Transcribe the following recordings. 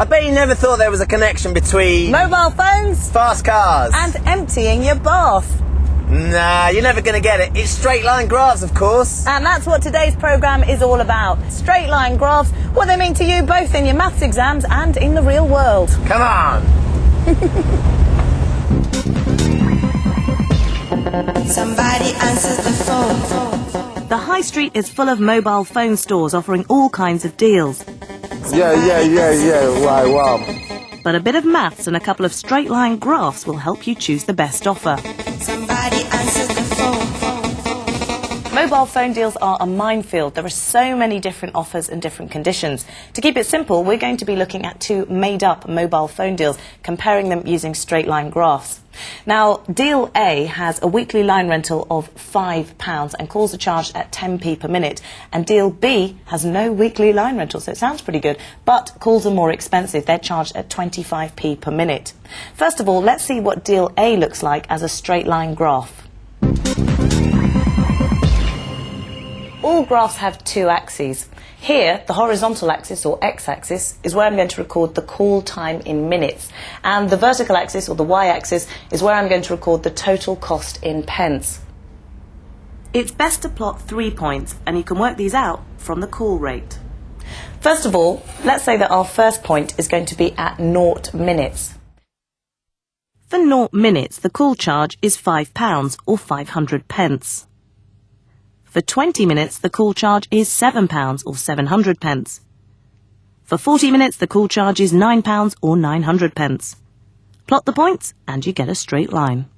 I bet you never thought there was a connection between mobile phones fast cars and emptying your bath. Nah, you're never going to get it. It's straight line graphs, of course. And that's what today's programme is all about. Straight line graphs, what they mean to you both in your maths exams and in the real world. Come on. Somebody answers the phone. The high street is full of mobile phone stores offering all kinds of deals. Yeah, right, wow. But a bit of maths and a couple of straight line graphs will help you choose the best offer. Somebody answers the phone. Mobile phone deals are a minefield. There are so many different offers and different conditions. To keep it simple, we're going to be looking at two made-up mobile phone deals, comparing them using straight line graphs. Now, Deal A has a weekly line rental of £5 and calls are charged at 10p per minute. And Deal B has no weekly line rental, so it sounds pretty good, but calls are more expensive. They're charged at 25p per minute. First of all, let's see what Deal A looks like as a straight line graph. All graphs have two axes. Here, the horizontal axis, or x-axis, is where I'm going to record the call time in minutes. And the vertical axis, or the y-axis, is where I'm going to record the total cost in pence. It's best to plot 3 points, and you can work these out from the call rate. First of all, let's say that our first point is going to be at 0 minutes. For 0 minutes, the call charge is £5, or 500 pence. For 20 minutes, the call charge is £7 or 700 pence. For 40 minutes, the call charge is £9 or 900 pence. Plot the points and you get a straight line.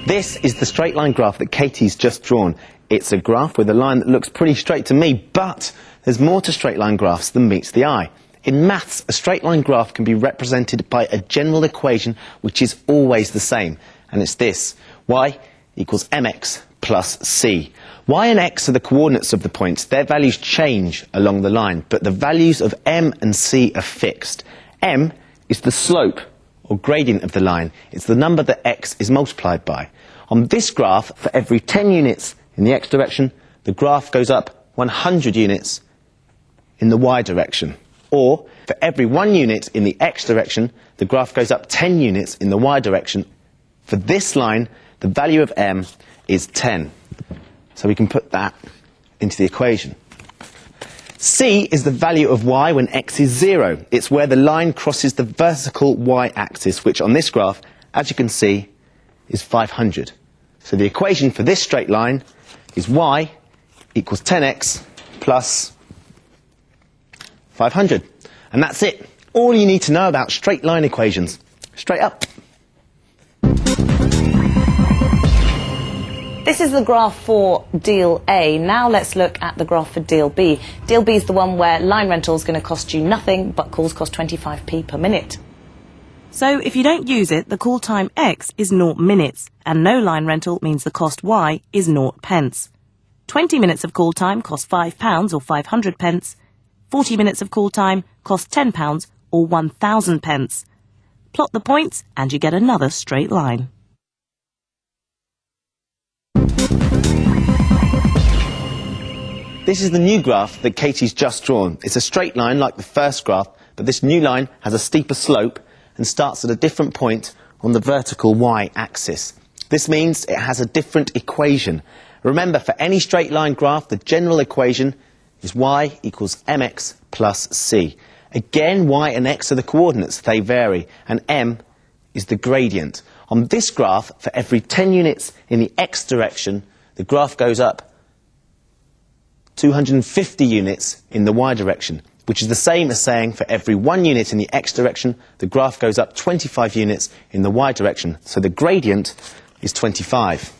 This is the straight line graph that Katie's just drawn. It's a graph with a line that looks pretty straight to me, but there's more to straight line graphs than meets the eye. In maths, a straight line graph can be represented by a general equation which is always the same, and it's this: y equals mx plus c. Y and x are the coordinates of the points. Their values change along the line, but the values of m and c are fixed. M is the slope, or gradient of the line. It's the number that x is multiplied by. On this graph, for every 10 units in the x direction, the graph goes up 100 units in the y direction. Or, for every 1 unit in the x direction, the graph goes up 10 units in the y direction. For this line, the value of m is 10. So we can put that into the equation. C is the value of y when x is 0. It's where the line crosses the vertical y-axis, which on this graph, as you can see, is 500. So the equation for this straight line is y equals 10x plus 500. And that's it. All you need to know about straight line equations. Straight up. This is the graph for Deal A. Now let's look at the graph for Deal B. Deal B is the one where line rental is going to cost you nothing, but calls cost 25p per minute. So if you don't use it, the call time x is 0 minutes, and no line rental means the cost y is 0 pence. 20 minutes of call time costs £5 or 500 pence. 40 minutes of call time costs £10 or 1,000 pence. Plot the points and you get another straight line. This is the new graph that Katie's just drawn. It's a straight line like the first graph, but this new line has a steeper slope and starts at a different point on the vertical y-axis. This means it has a different equation. Remember, for any straight line graph, the general equation is y equals mx plus c. Again, y and x are the coordinates. They vary. And m is the gradient. On this graph, for every 10 units in the x direction, the graph goes up 250 units in the y direction, which is the same as saying for every 1 unit in the x direction, the graph goes up 25 units in the y direction. So the gradient is 25.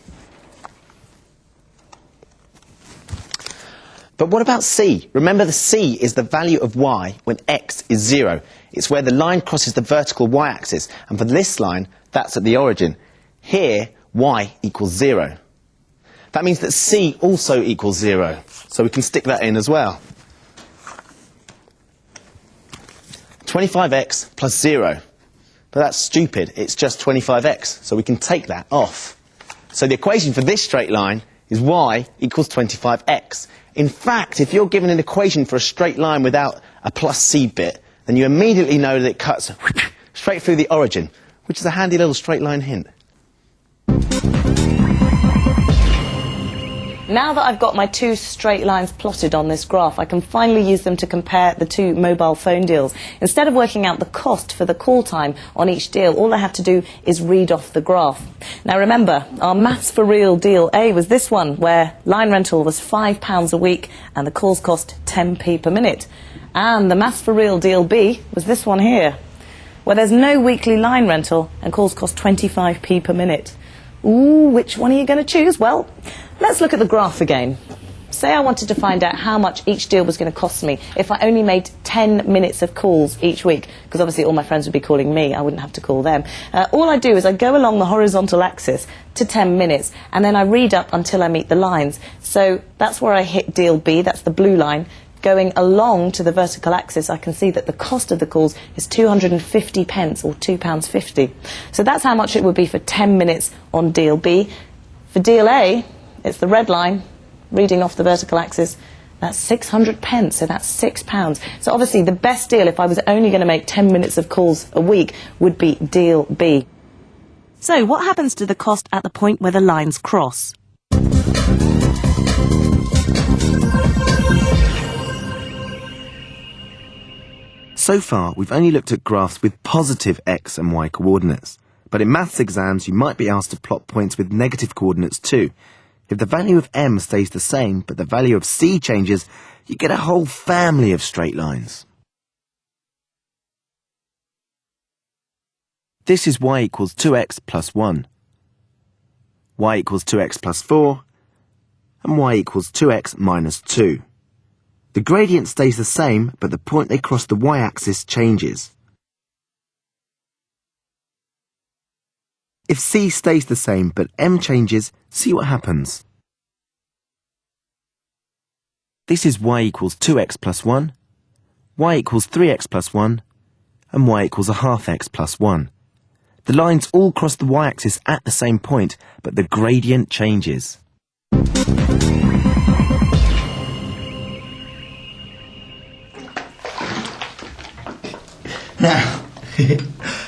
But what about c? Remember, the c is the value of y when x is 0. It's where the line crosses the vertical y-axis. And for this line, that's at the origin. Here, y equals 0. That means that c also equals 0. So we can stick that in as well. 25x plus 0. But that's stupid. It's just 25x. So we can take that off. So the equation for this straight line is y equals 25x. In fact, if you're given an equation for a straight line without a plus c bit, then you immediately know that it cuts straight through the origin, which is a handy little straight line hint. Now that I've got my two straight lines plotted on this graph, I can finally use them to compare the two mobile phone deals. Instead of working out the cost for the call time on each deal, all I have to do is read off the graph. Now remember, our Maths for Real deal A was this one, where line rental was £5 a week and the calls cost 10p per minute. And the Maths for Real deal B was this one here, where there's no weekly line rental and calls cost 25p per minute. Ooh, which one are you going to choose? Well, let's look at the graph again. Say I wanted to find out how much each deal was going to cost me if I only made 10 minutes of calls each week, because obviously all my friends would be calling me, I wouldn't have to call them. All I do is I go along the horizontal axis to 10 minutes, and then I read up until I meet the lines. So that's where I hit deal B, that's the blue line. Going along to the vertical axis, I can see that the cost of the calls is 250 pence, or £2.50. So that's how much it would be for 10 minutes on deal B. For deal A, it's the red line, reading off the vertical axis, that's 600 pence, so that's £6. So obviously the best deal, if I was only going to make 10 minutes of calls a week, would be deal B. So what happens to the cost at the point where the lines cross? So far, we've only looked at graphs with positive x and y coordinates. But in maths exams, you might be asked to plot points with negative coordinates too. If the value of m stays the same, but the value of c changes, you get a whole family of straight lines. This is y equals 2x plus 1, y equals 2x plus 4, and y equals 2x minus 2. The gradient stays the same, but the point they cross the y-axis changes. If c stays the same, but m changes, see what happens. This is y equals 2x plus 1, y equals 3x plus 1, and y equals a half x plus 1. The lines all cross the y-axis at the same point, but the gradient changes. Now,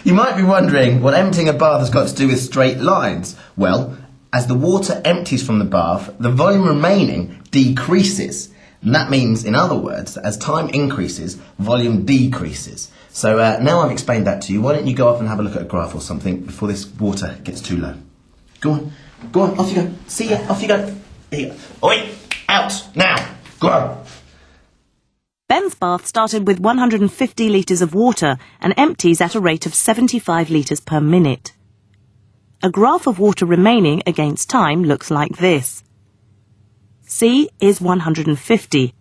you might be wondering what emptying a bath has got to do with straight lines. Well, as the water empties from the bath, the volume remaining decreases. And that means, in other words, that as time increases, volume decreases. So now I've explained that to you, why don't you go off and have a look at a graph or something before this water gets too low. Go on, off you go. See ya, off you go. Here you go. Oi, out, now, go on. Ben's bath started with 150 litres of water and empties at a rate of 75 litres per minute. A graph of water remaining against time looks like this. C is 150.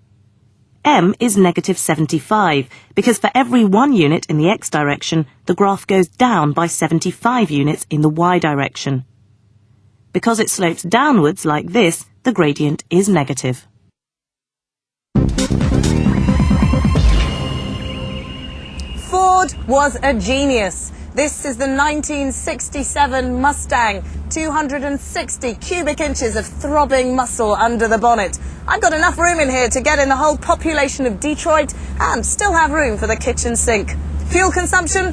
M is negative 75, because for every 1 unit in the x direction, the graph goes down by 75 units in the y direction. Because it slopes downwards like this, the gradient is negative. Ford was a genius. This is the 1967 Mustang, 260 cubic inches of throbbing muscle under the bonnet. I've got enough room in here to get in the whole population of Detroit and still have room for the kitchen sink. Fuel consumption,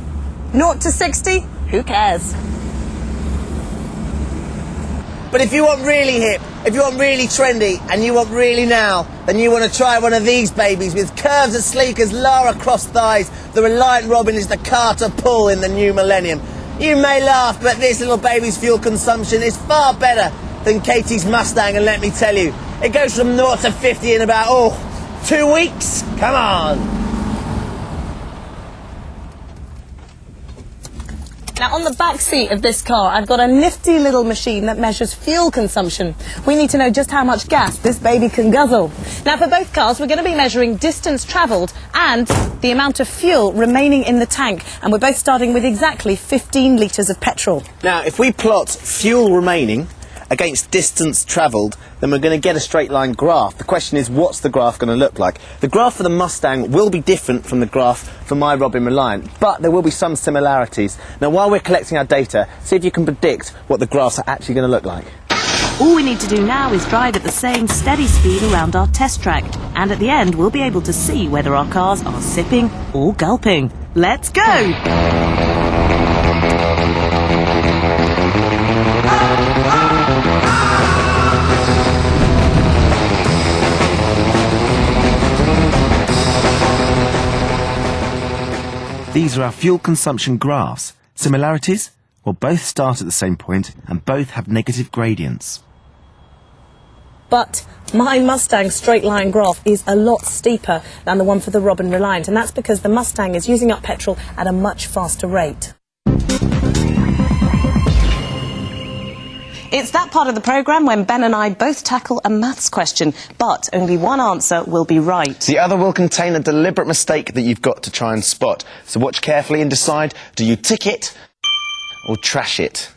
0 to 60, who cares? But if you want really hip, if you want really trendy, and you want really now, then you want to try one of these babies with curves as sleek as Lara Croft thighs. The Reliant Robin is the Carter Pull in the new millennium. You may laugh, but this little baby's fuel consumption is far better than Katie's Mustang, and let me tell you, it goes from 0 to 50 in about, 2 weeks. Come on. Now, on the back seat of this car, I've got a nifty little machine that measures fuel consumption. We need to know just how much gas this baby can guzzle. Now, for both cars, we're going to be measuring distance travelled and the amount of fuel remaining in the tank. And we're both starting with exactly 15 litres of petrol. Now, if we plot fuel remaining against distance travelled, then we're going to get a straight line graph. The question is, what's the graph going to look like? The graph for the Mustang will be different from the graph for my Robin Reliant, but there will be some similarities. Now, while we're collecting our data, see if you can predict what the graphs are actually going to look like. All we need to do now is drive at the same steady speed around our test track, and at the end we'll be able to see whether our cars are sipping or gulping. Let's go! These are our fuel consumption graphs. Similarities? Well, both start at the same point and both have negative gradients. But my Mustang straight line graph is a lot steeper than the one for the Robin Reliant, and that's because the Mustang is using up petrol at a much faster rate. It's that part of the programme when Ben and I both tackle a maths question, but only one answer will be right. The other will contain a deliberate mistake that you've got to try and spot. So watch carefully and decide, do you tick it or trash it?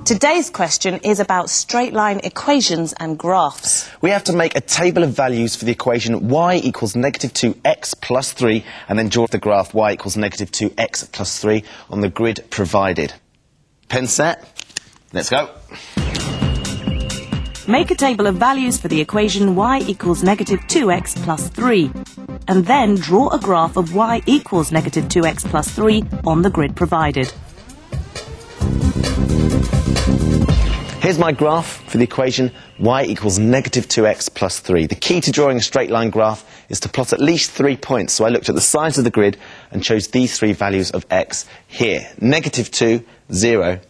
Today's question is about straight line equations and graphs. We have to make a table of values for the equation y equals negative 2x plus 3 and then draw the graph y equals negative 2x plus 3 on the grid provided. Pen set? Let's go. Make a table of values for the equation y equals negative 2x plus 3, and then draw a graph of y equals negative 2x plus 3 on the grid provided. Here's my graph for the equation y equals negative 2x plus 3. The key to drawing a straight line graph is to plot at least 3 points. So I looked at the sides of the grid and chose these 3 values of x here. Negative 2, 0,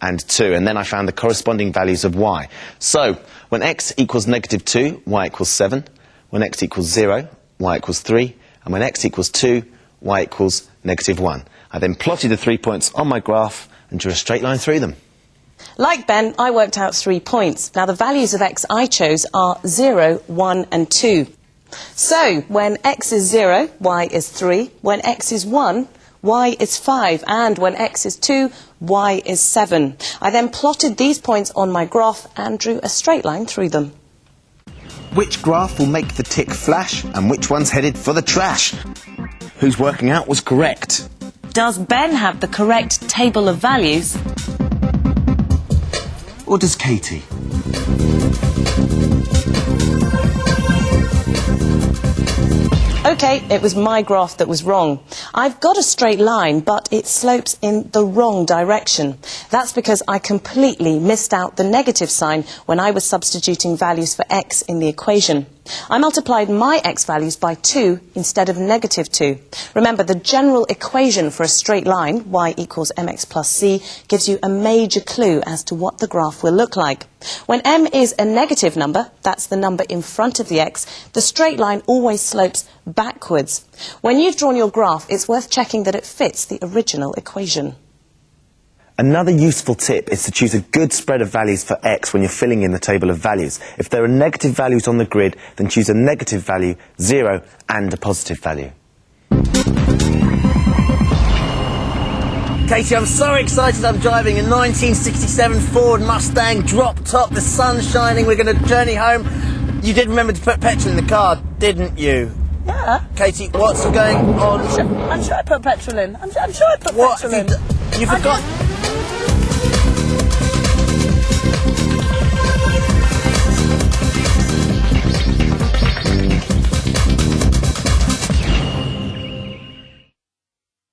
and 2. And then I found the corresponding values of y. So when x equals negative 2, y equals 7. When x equals 0, y equals 3. And when x equals 2, y equals negative 1. I then plotted the 3 points on my graph and drew a straight line through them. Like Ben, I worked out 3 points. Now the values of x I chose are 0, 1 and 2. So when x is 0, y is 3. When x is 1, y is 5. And when x is 2, y is 7. I then plotted these points on my graph and drew a straight line through them. Which graph will make the tick flash and which one's headed for the trash? Whose working out was correct? Does Ben have the correct table of values? Or does Katie? OK, it was my graph that was wrong. I've got a straight line, but it slopes in the wrong direction. That's because I completely missed out the negative sign when I was substituting values for x in the equation. I multiplied my x values by 2 instead of negative 2. Remember, the general equation for a straight line, y equals mx plus c, gives you a major clue as to what the graph will look like. When m is a negative number, that's the number in front of the x, the straight line always slopes backwards. When you've drawn your graph, it's worth checking that it fits the original equation. Another useful tip is to choose a good spread of values for x when you're filling in the table of values. If there are negative values on the grid, then choose a negative value, 0, and a positive value. Katie, I'm so excited. I'm driving a 1967 Ford Mustang drop top. The sun's shining. We're going to journey home. You did remember to put petrol in the car, didn't you? Yeah. Katie, what's going on? I'm sure I put petrol in. I'm sure I put What petrol have in. you forgot?